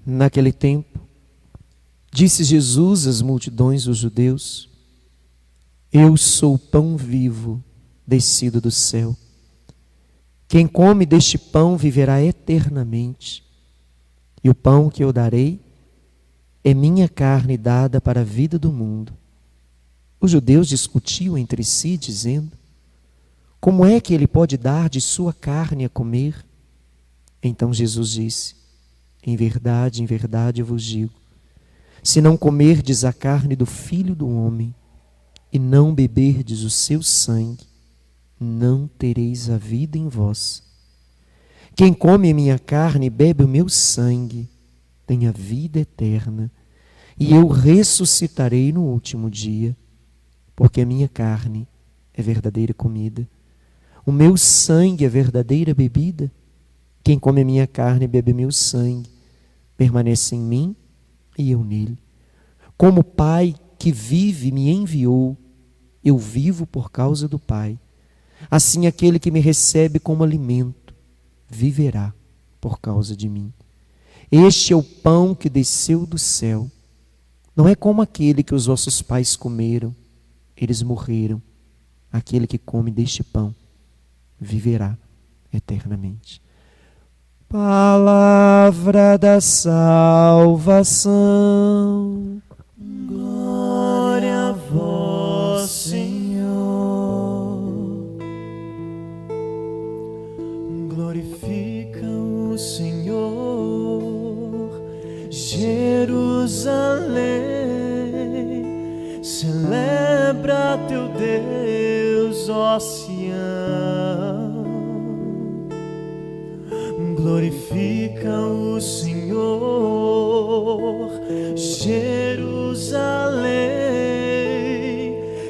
Naquele tempo, disse Jesus às multidões dos judeus: Eu sou o pão vivo descido do céu. Quem come deste pão viverá eternamente. E o pão que eu darei é minha carne dada para a vida do mundo. Os judeus discutiam entre si, dizendo: Como é que ele pode dar de sua carne a comer? Então Jesus disse: em verdade eu vos digo, se não comerdes a carne do Filho do Homem e não beberdes o seu sangue, não tereis a vida em vós. Quem come a minha carne e bebe o meu sangue tem a vida eterna, e eu ressuscitarei no último dia, porque a minha carne é verdadeira comida, o meu sangue é verdadeira bebida. Quem come a minha carne e bebe meu sangue permanece em mim e eu nele. Como o Pai que vive me enviou, eu vivo por causa do Pai. Assim aquele que me recebe como alimento viverá por causa de mim. Este é o pão que desceu do céu. Não é como aquele que os vossos pais comeram, eles morreram. Aquele que come deste pão viverá eternamente. Palavra da salvação. Glória a vós, Senhor. Glorifica o Senhor, Jerusalém. Celebra teu Deus, ó Sião. Glorifica o Senhor, Jerusalém.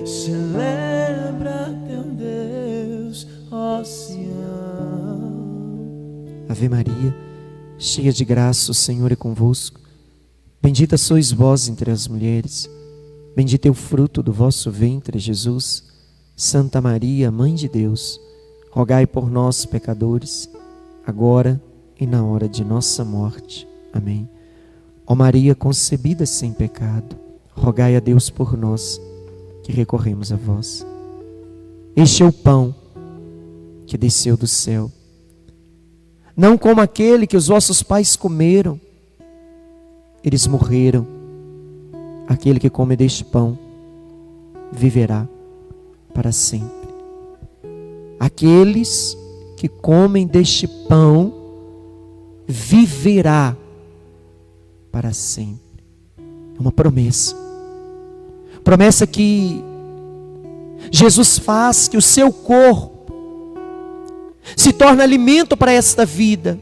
Celebra teu Deus, ó Sião. Ave Maria, cheia de graça, o Senhor é convosco. Bendita sois vós entre as mulheres. Bendito é o fruto do vosso ventre, Jesus. Santa Maria, Mãe de Deus, rogai por nós, pecadores, agora e na hora de nossa morte. Amém. Ó Maria concebida sem pecado, rogai a Deus por nós, que recorremos a vós. Este é o pão que desceu do céu. Não como aquele que os vossos pais comeram, eles morreram. Aquele que come deste pão viverá para sempre. Aqueles que comem deste pão viverá para sempre. É uma promessa. Promessa que Jesus faz, que o seu corpo se torna alimento para esta vida.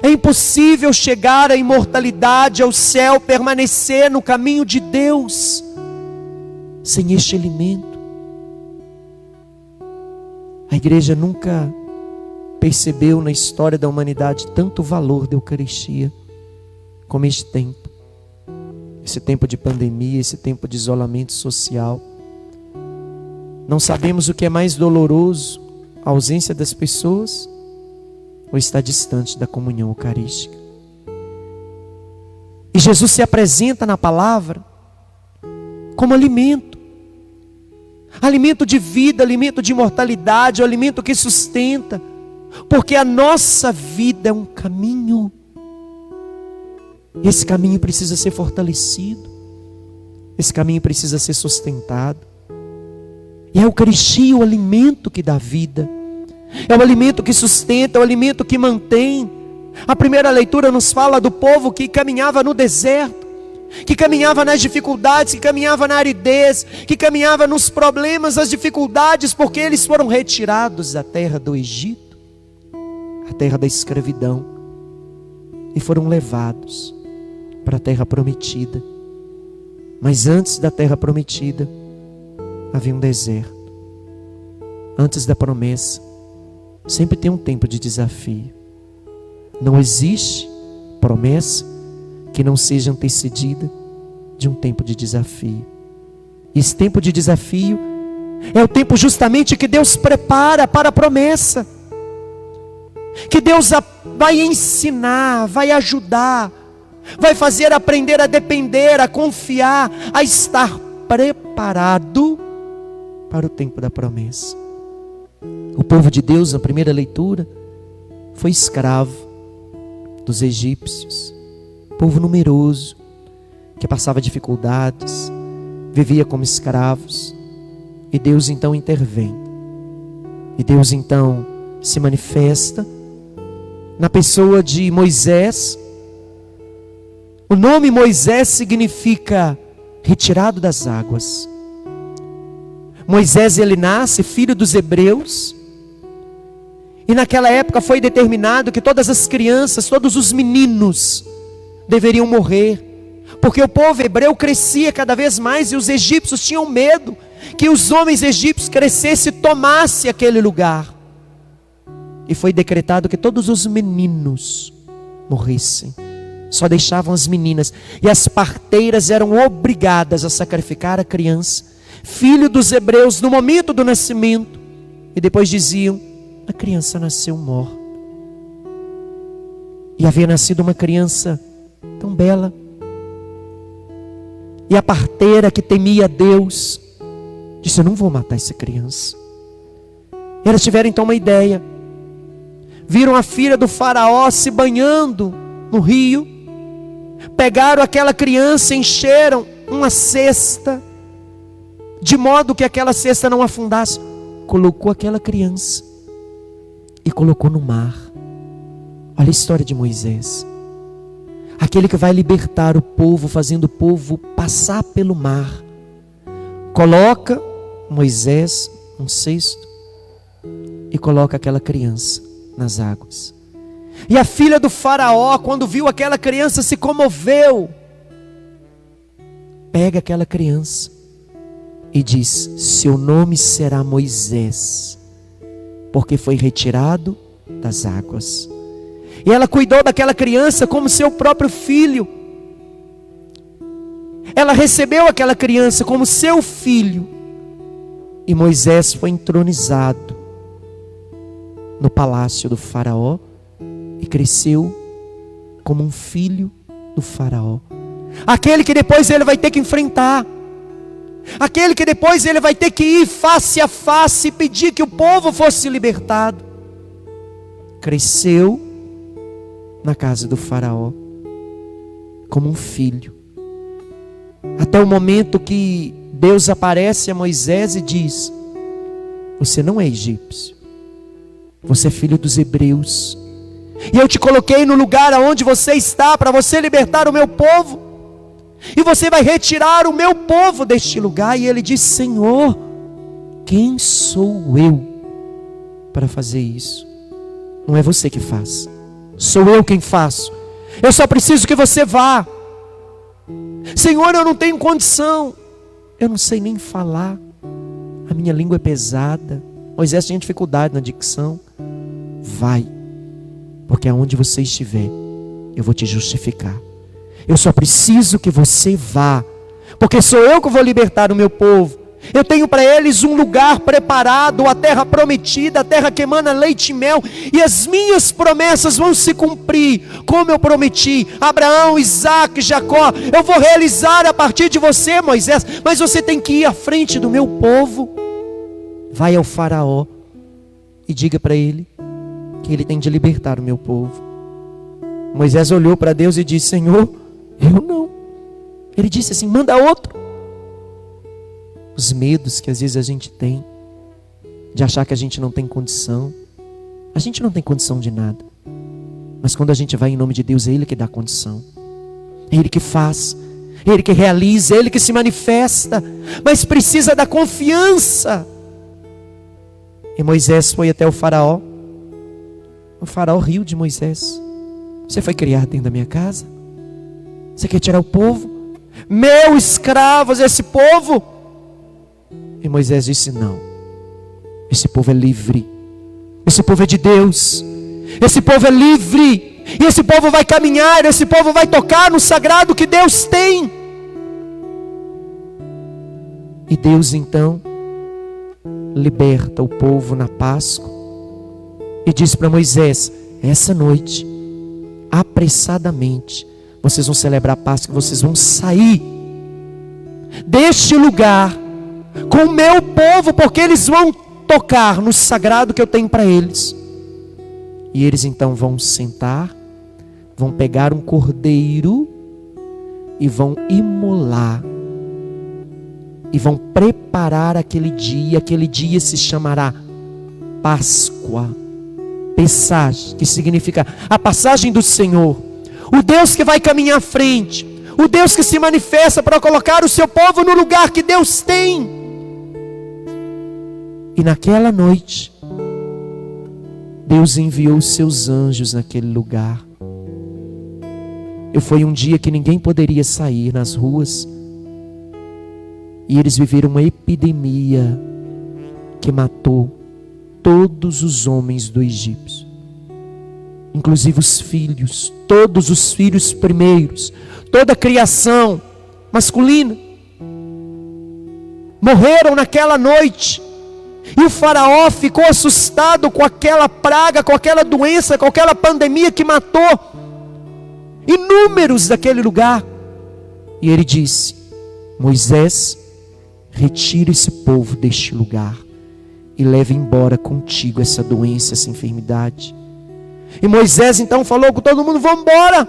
É impossível chegar à imortalidade, ao céu, permanecer no caminho de Deus sem este alimento. A igreja nunca percebeu na história da humanidade tanto valor da Eucaristia como este tempo. Esse tempo de pandemia, esse tempo de isolamento social. Não sabemos o que é mais doloroso, a ausência das pessoas ou estar distante da comunhão eucarística. E Jesus se apresenta na palavra como alimento. Alimento de vida, alimento de imortalidade, o alimento que sustenta. Porque a nossa vida é um caminho. Esse caminho precisa ser fortalecido. Esse caminho precisa ser sustentado. E a Eucaristia é o alimento que dá vida. É o alimento que sustenta, é o alimento que mantém. A primeira leitura nos fala do povo que caminhava no deserto, que caminhava nas dificuldades, que caminhava na aridez, que caminhava nos problemas, as dificuldades, porque eles foram retirados da terra do Egito, a terra da escravidão, e foram levados para a terra prometida. Mas antes da terra prometida havia um deserto. Antes da promessa sempre tem um tempo de desafio. Não existe promessa que não seja antecedida de um tempo de desafio. E esse tempo de desafio é o tempo justamente que Deus prepara para a promessa. que Deus vai ensinar, vai ajudar, vai fazer aprender a depender, a confiar, a estar preparado para o tempo da promessa. O povo de Deus, na primeira leitura, foi escravo dos egípcios, povo numeroso, que passava dificuldades, vivia como escravos, e Deus então intervém, e Deus então se manifesta na pessoa de Moisés. O nome Moisés significa retirado das águas. Moisés, ele nasce filho dos hebreus, e naquela época foi determinado que todas as crianças, todos os meninos deveriam morrer, porque o povo hebreu crescia cada vez mais, e os egípcios tinham medo que os homens egípcios crescessem e tomassem aquele lugar. E foi decretado que todos os meninos morressem, só deixavam as meninas, e as parteiras eram obrigadas a sacrificar a criança, filho dos hebreus, no momento do nascimento, e depois diziam: a criança nasceu morta. E havia nascido uma criança tão bela, e a parteira, que temia Deus, disse: eu não vou matar essa criança. E elas tiveram então uma ideia, viram a filha do faraó se banhando no rio, pegaram aquela criança, encheram uma cesta, de modo que aquela cesta não afundasse, colocou aquela criança e colocou no mar. Olha a história de Moisés, aquele que vai libertar o povo, fazendo o povo passar pelo mar. Coloca Moisés num cesto e coloca aquela criança nas águas. E a filha do faraó, quando viu aquela criança, se comoveu. Pega aquela criança e diz: seu nome será Moisés, porque foi retirado das águas. E ela cuidou daquela criança como seu próprio filho. Ela recebeu aquela criança como seu filho. E Moisés foi entronizado no palácio do faraó e cresceu como um filho do faraó. Aquele que depois ele vai ter que enfrentar, aquele que depois ele vai ter que ir face a face e pedir que o povo fosse libertado, cresceu na casa do faraó como um filho, até o momento que Deus aparece a Moisés e diz: você não é egípcio, você é filho dos hebreus, e eu te coloquei no lugar aonde você está para você libertar o meu povo, e você vai retirar o meu povo deste lugar. E ele diz: Senhor, quem sou eu para fazer isso? Não é você que faz, sou eu quem faço. Eu só preciso que você vá. Senhor, eu não tenho condição, eu não sei nem falar, a minha língua é pesada. Moisés tinha dificuldade na dicção. Vai, porque aonde você estiver, eu vou te justificar. Eu só preciso que você vá, porque sou eu que vou libertar o meu povo. Eu tenho para eles um lugar preparado, a terra prometida, a terra que emana leite e mel, e as minhas promessas vão se cumprir, como eu prometi Abraão, Isaac, Jacó. Eu vou realizar a partir de você, Moisés, mas você tem que ir à frente do meu povo. Vai ao faraó e diga para ele que ele tem de libertar o meu povo. Moisés olhou para Deus e disse: Senhor, eu não. Ele disse assim: manda outro. Os medos que às vezes a gente tem, de achar que a gente não tem condição. A gente não tem condição de nada, mas quando a gente vai em nome de Deus, é Ele que dá condição, é Ele que faz, é Ele que realiza, é Ele que se manifesta. Mas precisa da confiança. E Moisés foi até o faraó. O faraó riu de Moisés: você foi criado dentro da minha casa? Você quer tirar o povo? Meu escravos, esse povo? E Moisés disse: não, esse povo é livre, esse povo é de Deus, esse povo é livre, e esse povo vai caminhar, esse povo vai tocar no sagrado que Deus tem. E Deus então liberta o povo na Páscoa e diz para Moisés: essa noite, apressadamente, vocês vão celebrar a Páscoa, vocês vão sair deste lugar com o meu povo, porque eles vão tocar no sagrado que eu tenho para eles. E eles então vão sentar, vão pegar um cordeiro e vão imolar. E vão preparar aquele dia se chamará Páscoa. Pessach, que significa a passagem do Senhor. O Deus que vai caminhar à frente. O Deus que se manifesta para colocar o seu povo no lugar que Deus tem. E naquela noite, Deus enviou os seus anjos naquele lugar. E foi um dia que ninguém poderia sair nas ruas. E eles viveram uma epidemia que matou todos os homens do Egito, inclusive os filhos, todos os filhos primeiros, toda a criação masculina, morreram naquela noite. E o faraó ficou assustado com aquela praga, com aquela doença, com aquela pandemia que matou inúmeros daquele lugar. E ele disse: Moisés, retira esse povo deste lugar e leve embora contigo essa doença, essa enfermidade. E Moisés então falou com todo mundo: vamos embora.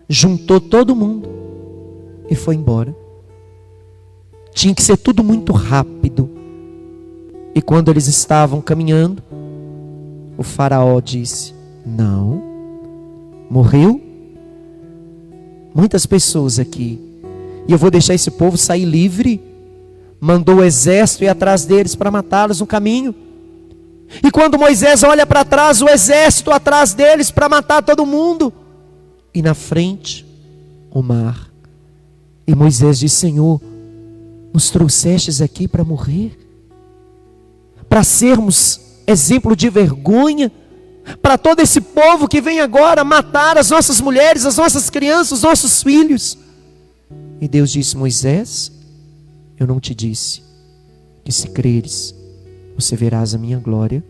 Juntou todo mundo e foi embora. Tinha que ser tudo muito rápido. E quando eles estavam caminhando, o faraó disse: não, morreu muitas pessoas aqui, e eu vou deixar esse povo sair livre. Mandou o exército ir atrás deles para matá-los no caminho. E quando Moisés olha para trás, o exército atrás deles para matar todo mundo. E na frente, o mar. E Moisés diz: Senhor, nos trouxestes aqui para morrer? Para sermos exemplo de vergonha para todo esse povo que vem agora matar as nossas mulheres, as nossas crianças, os nossos filhos. E Deus disse: Moisés, eu não te disse que se creres, você verás a minha glória?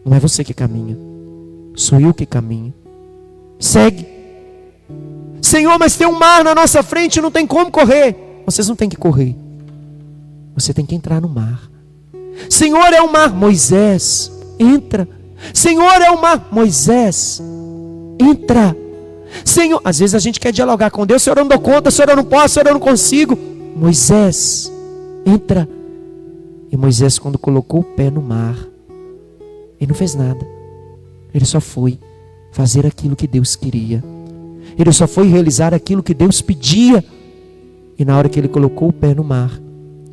Não é você que caminha, sou eu que caminho. Segue. Senhor, mas tem um mar na nossa frente, não tem como correr. Vocês não têm que correr, você tem que entrar no mar. Senhor, é o mar. Moisés, entra. Senhor, é o mar. Moisés, entra. Senhor, às vezes a gente quer dialogar com Deus: Senhor, eu não dou conta, Senhor, eu não posso, Senhor, eu não consigo. Moisés, entra. E Moisés, quando colocou o pé no mar, ele não fez nada. Ele só foi fazer aquilo que Deus queria. Ele só foi realizar aquilo que Deus pedia. E na hora que ele colocou o pé no mar,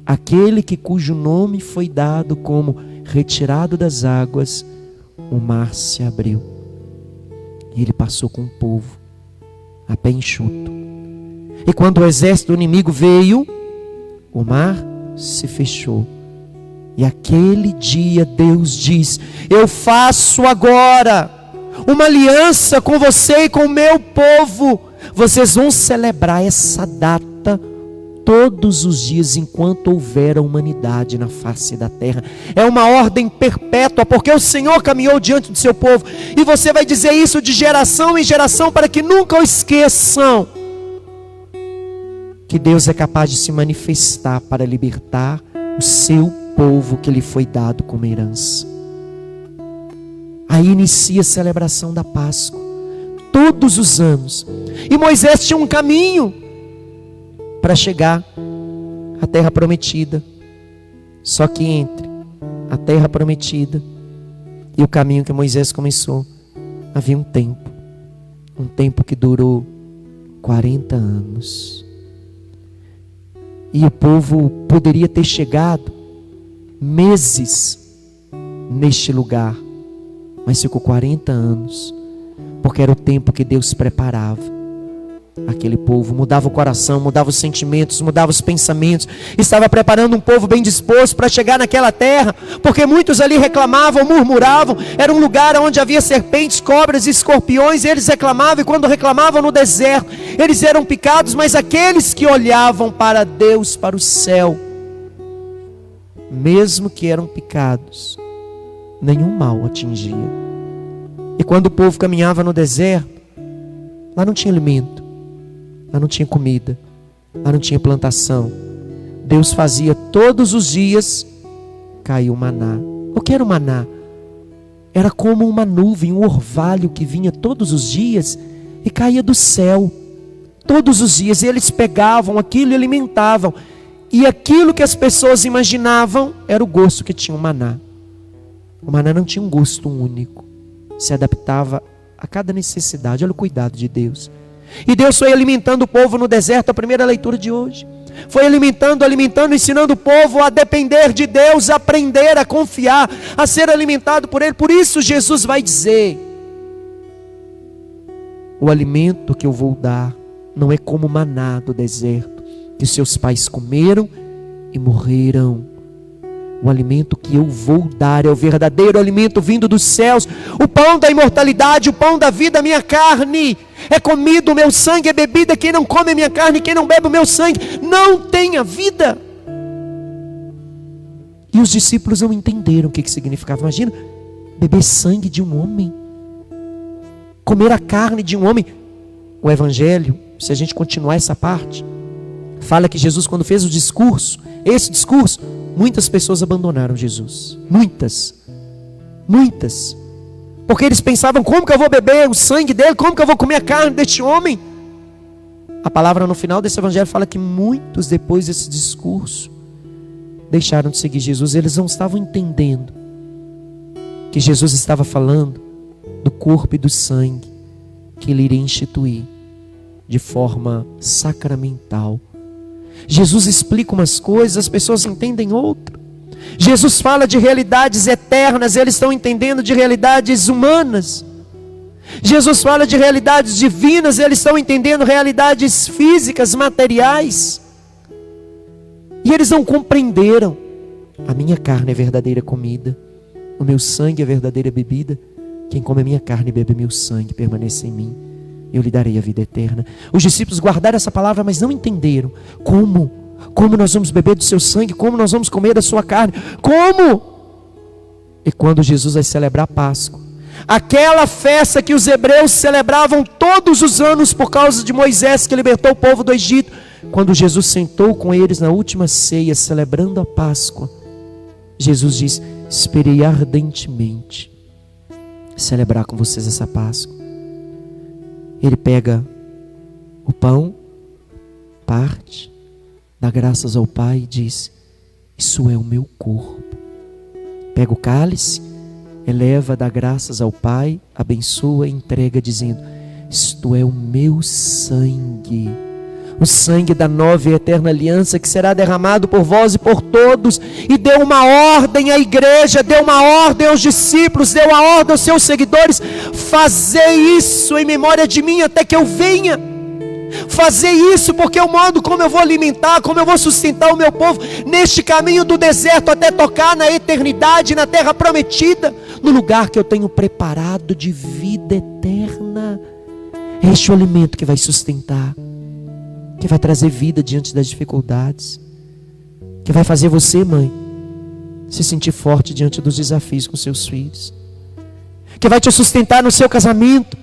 aquele cujo nome foi dado como retirado das águas, o mar se abriu. E ele passou com o povo a pé enxuto. E quando o exército do inimigo veio, o mar se fechou. E aquele dia Deus diz: eu faço agora uma aliança com você e com o meu povo. Vocês vão celebrar essa data todos os dias enquanto houver a humanidade na face da terra. É uma ordem perpétua, porque o Senhor caminhou diante do seu povo. E você vai dizer isso de geração em geração, para que nunca o esqueçam, que Deus é capaz de se manifestar para libertar o seu povo que lhe foi dado como herança. Aí inicia a celebração da Páscoa, todos os anos. E Moisés tinha um caminho para chegar à terra prometida. Só que entre a terra prometida e o caminho que Moisés começou, havia um tempo que durou 40 anos. E o povo poderia ter chegado meses neste lugar, mas ficou 40 anos, porque era o tempo que Deus preparava aquele povo. Mudava o coração, mudava os sentimentos, mudava os pensamentos. Estava preparando um povo bem disposto para chegar naquela terra, porque muitos ali reclamavam, murmuravam. Era um lugar onde havia serpentes, cobras e escorpiões, e eles reclamavam, e quando reclamavam no deserto, eles eram picados. Mas aqueles que olhavam para Deus, para o céu, mesmo que eram picados, nenhum mal atingia. E quando o povo caminhava no deserto, lá não tinha alimento, lá não tinha comida, lá não tinha plantação. Deus fazia todos os dias cair o maná. O que era o maná? Era como uma nuvem, um orvalho que vinha todos os dias e caía do céu. Todos os dias eles pegavam aquilo e alimentavam. E aquilo que as pessoas imaginavam era o gosto que tinha o maná. O maná não tinha um gosto único. Se adaptava a cada necessidade. Olha o cuidado de Deus. E Deus foi alimentando o povo no deserto, a primeira leitura de hoje. Foi alimentando, ensinando o povo a depender de Deus, a aprender, a confiar, a ser alimentado por Ele. Por isso Jesus vai dizer: o alimento que eu vou dar não é como o maná do deserto, que seus pais comeram e morreram. O alimento que eu vou dar é o verdadeiro alimento vindo dos céus, o pão da imortalidade, o pão da vida. A minha carne é comida, o meu sangue é bebida. Quem não come a minha carne, quem não bebe o meu sangue, não tem a vida. E os discípulos não entenderam o que significava. Imagina, beber sangue de um homem, comer a carne de um homem. O Evangelho, se a gente continuar essa parte, fala que Jesus, quando fez o discurso, esse discurso, muitas pessoas abandonaram Jesus. Muitas. Porque eles pensavam: como que eu vou beber o sangue dele? Como que eu vou comer a carne deste homem? A palavra no final desse evangelho fala que muitos, depois desse discurso, deixaram de seguir Jesus. Eles não estavam entendendo que Jesus estava falando do corpo e do sangue que Ele iria instituir de forma sacramental. Jesus explica umas coisas, as pessoas entendem outra. Jesus fala de realidades eternas, eles estão entendendo de realidades humanas. Jesus fala de realidades divinas, eles estão entendendo realidades físicas, materiais. E eles não compreenderam: a minha carne é verdadeira comida, o meu sangue é verdadeira bebida. Quem come a minha carne e bebe meu sangue permanece em mim, eu lhe darei a vida eterna. Os discípulos guardaram essa palavra, mas não entenderam. Como nós vamos beber do seu sangue? Como nós vamos comer da sua carne? Como? E quando Jesus vai celebrar a Páscoa, aquela festa que os hebreus celebravam todos os anos por causa de Moisés, que libertou o povo do Egito, quando Jesus sentou com eles na última ceia, celebrando a Páscoa, Jesus diz: esperei ardentemente celebrar com vocês essa Páscoa. Ele pega o pão, parte, dá graças ao Pai e diz: isso é o meu corpo. Pega o cálice, eleva, dá graças ao Pai, abençoa e entrega, dizendo: isto é o meu sangue, o sangue da nova e eterna aliança, que será derramado por vós e por todos. E deu uma ordem à igreja, deu uma ordem aos discípulos, deu uma ordem aos seus seguidores: fazei isso em memória de mim até que eu venha. Fazer isso porque é o modo como eu vou alimentar, como eu vou sustentar o meu povo neste caminho do deserto até tocar na eternidade, na terra prometida, no lugar que eu tenho preparado de vida eterna. Este é o alimento que vai sustentar, que vai trazer vida diante das dificuldades, que vai fazer você, mãe, se sentir forte diante dos desafios com seus filhos, que vai te sustentar no seu casamento,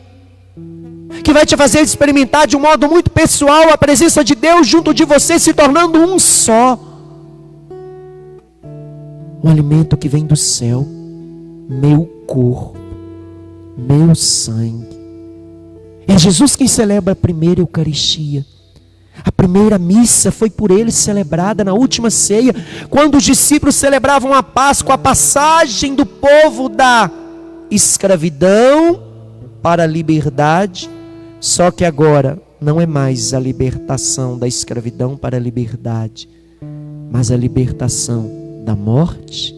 que vai te fazer experimentar de um modo muito pessoal a presença de Deus junto de você, se tornando um só. Um alimento que vem do céu, meu corpo, meu sangue. É Jesus quem celebra a primeira Eucaristia. A primeira missa foi por ele celebrada na última ceia, quando os discípulos celebravam a Páscoa, a passagem do povo da escravidão para a liberdade. Só que agora não é mais a libertação da escravidão para a liberdade, mas a libertação da morte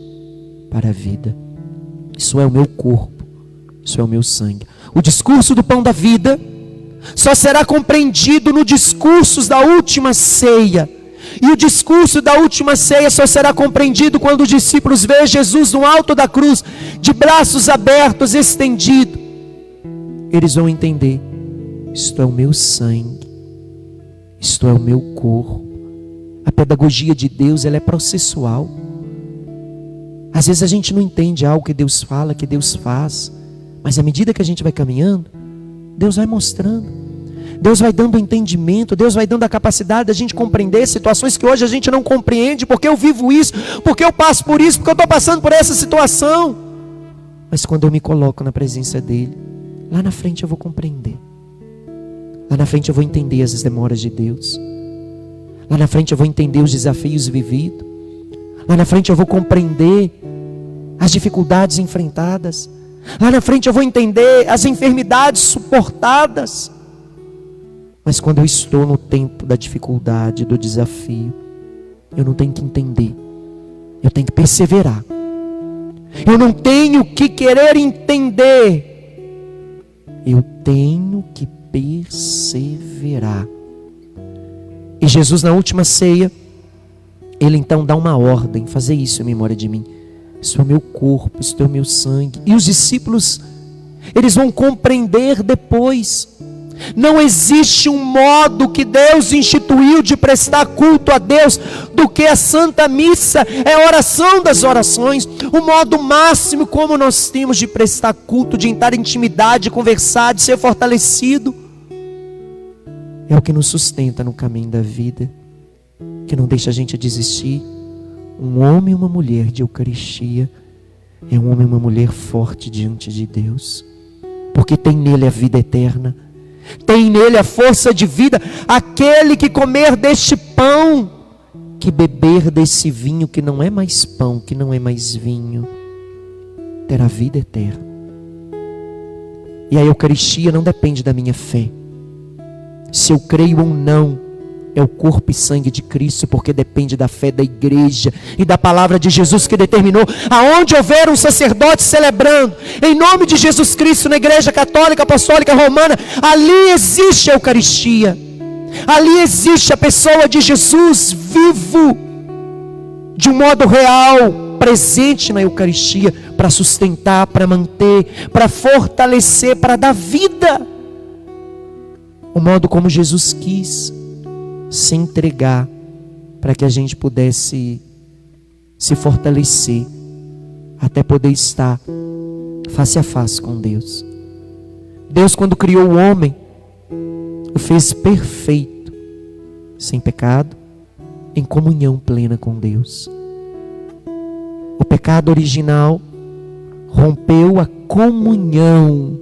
para a vida. Isso é o meu corpo, isso é o meu sangue. O discurso do pão da vida só será compreendido no discurso da última ceia. E o discurso da última ceia só será compreendido quando os discípulos veem Jesus no alto da cruz, de braços abertos, estendido. Eles vão entender: isto é o meu sangue, isto é o meu corpo. A pedagogia de Deus, ela é processual. Às vezes a gente não entende algo que Deus fala, que Deus faz, Mas à medida que a gente vai caminhando, Deus vai mostrando, Deus vai dando o entendimento, Deus vai dando a capacidade da gente compreender situações que hoje a gente não compreende, porque eu vivo isso, porque eu passo por isso, porque eu estou passando por essa situação. Mas quando eu me coloco na presença dele, lá na frente eu vou compreender. Lá na frente eu vou entender as demoras de Deus. Lá na frente eu vou entender os desafios vividos. Lá na frente eu vou compreender as dificuldades enfrentadas. Lá na frente eu vou entender as enfermidades suportadas. Mas quando eu estou no tempo da dificuldade, do desafio, eu não tenho que entender, eu tenho que perseverar. Eu não tenho que querer entender, eu tenho que perseverar. E Jesus, na última ceia, ele então dá uma ordem: fazer isso em memória de mim. Isso é o meu corpo, isso é o meu sangue. E os discípulos, eles vão compreender depois. Não existe um modo que Deus instituiu de prestar culto a Deus do que a Santa Missa. É a oração das orações. O modo máximo como nós temos de prestar culto, de entrar em intimidade, de conversar, de ser fortalecido. É o que nos sustenta no caminho da vida, que não deixa a gente desistir. Um homem e uma mulher de Eucaristia é um homem e uma mulher forte diante de Deus, porque tem nele a vida eterna, tem nele a força de vida. Aquele que comer deste pão, que beber desse vinho, que não é mais pão, que não é mais vinho, terá vida eterna. E a Eucaristia não depende da minha fé, se eu creio ou não. É o corpo e sangue de Cristo, porque depende da fé da igreja e da palavra de Jesus, que determinou: aonde houver um sacerdote celebrando em nome de Jesus Cristo, na igreja católica, apostólica, romana, ali existe a Eucaristia, ali existe a pessoa de Jesus vivo, de um modo real, presente na Eucaristia, para sustentar, para manter, para fortalecer, para dar vida. O modo como Jesus quis se entregar, para que a gente pudesse se fortalecer, até poder estar face a face com Deus. Deus, quando criou o homem, o fez perfeito, sem pecado, em comunhão plena com Deus. O pecado original rompeu a comunhão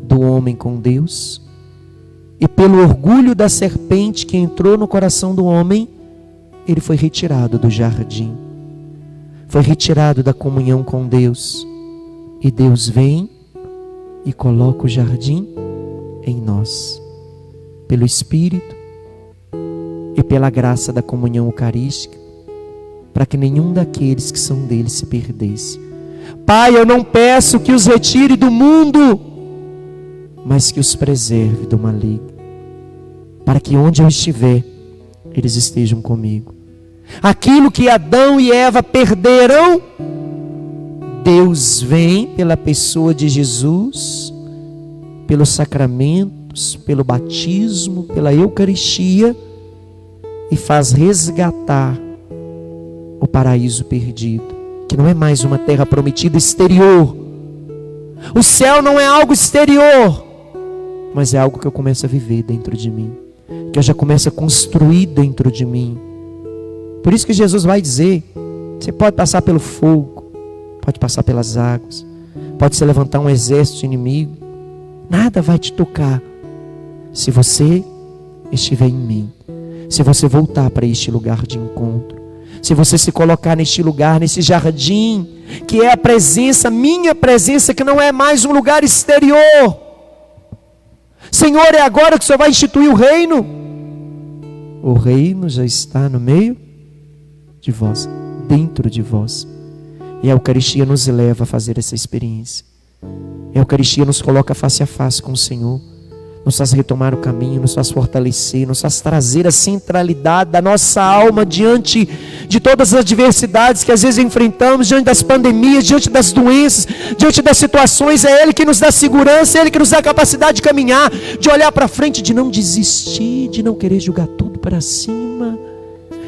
do homem com Deus, e pelo orgulho da serpente que entrou no coração do homem, ele foi retirado do jardim, foi retirado da comunhão com Deus. E Deus vem e coloca o jardim em nós, pelo Espírito e pela graça da comunhão eucarística, para que nenhum daqueles que são dele se perdesse. Pai, eu não peço que os retire do mundo, mas que os preserve do maligno, para que onde eu estiver, eles estejam comigo. Aquilo que Adão e Eva perderam, Deus vem pela pessoa de Jesus, pelos sacramentos, pelo batismo, pela Eucaristia, e faz resgatar o paraíso perdido, que não é mais uma terra prometida exterior. O céu não é algo exterior, mas é algo que eu começo a viver dentro de mim, que eu já começo a construir dentro de mim. Por isso que Jesus vai dizer: você pode passar pelo fogo, pode passar pelas águas, pode se levantar um exército inimigo, nada vai te tocar, se você estiver em mim, se você voltar para este lugar de encontro, se você se colocar neste lugar, nesse jardim, que é a presença, minha presença, que não é mais um lugar exterior. Senhor, é agora que o Senhor vai instituir o reino. O reino já está no meio de vós, dentro de vós. E a Eucaristia nos leva a fazer essa experiência. A Eucaristia nos coloca face a face com o Senhor, nos faz retomar o caminho, nos faz fortalecer, nos faz trazer a centralidade da nossa alma diante de todas as adversidades que às vezes enfrentamos, diante das pandemias, diante das doenças, diante das situações. É Ele que nos dá segurança, é Ele que nos dá a capacidade de caminhar, de olhar para frente, de não desistir, de não querer jogar tudo para cima,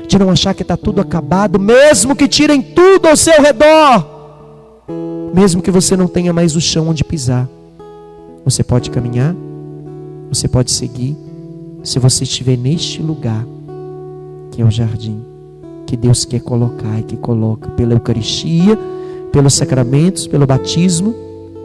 de não achar que está tudo acabado, mesmo que tirem tudo ao seu redor, mesmo que você não tenha mais o chão onde pisar. Você pode caminhar, você pode seguir, se você estiver neste lugar, que é o jardim, que Deus quer colocar e que coloca pela Eucaristia, pelos sacramentos, pelo batismo,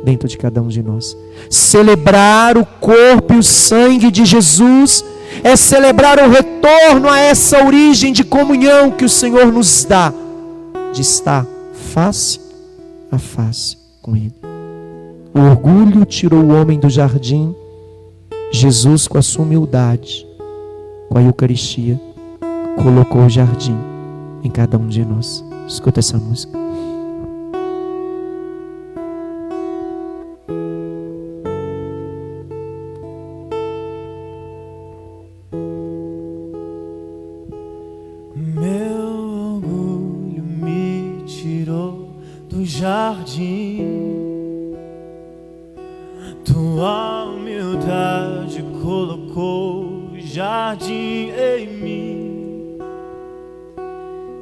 dentro de cada um de nós. Celebrar o corpo e o sangue de Jesus é celebrar o retorno a essa origem de comunhão que o Senhor nos dá, de estar face a face com Ele. O orgulho tirou o homem do jardim. Jesus, com a sua humildade, com a Eucaristia, colocou o jardim em cada um de nós. Escuta essa música. Meu orgulho me tirou do jardim, tua humildade colocou o jardim em mim.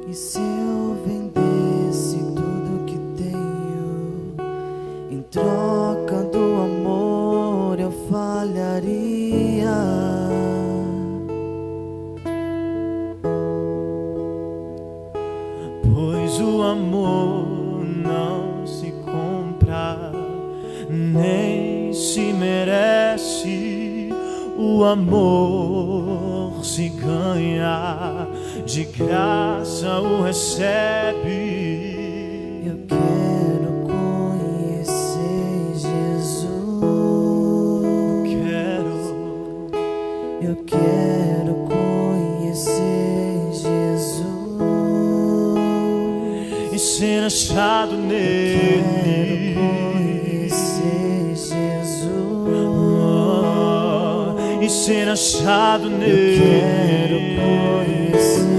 E se eu vendesse tudo que tenho, em troca do amor eu falharia. Pois o amor não se compra, nem se merece. O amor se ganha, de graça o recebe. Eu quero conhecer Jesus. Eu quero conhecer Jesus e ser achado nele. Quero conhecer Jesus. E ser achado nele. Eu quero conhecer.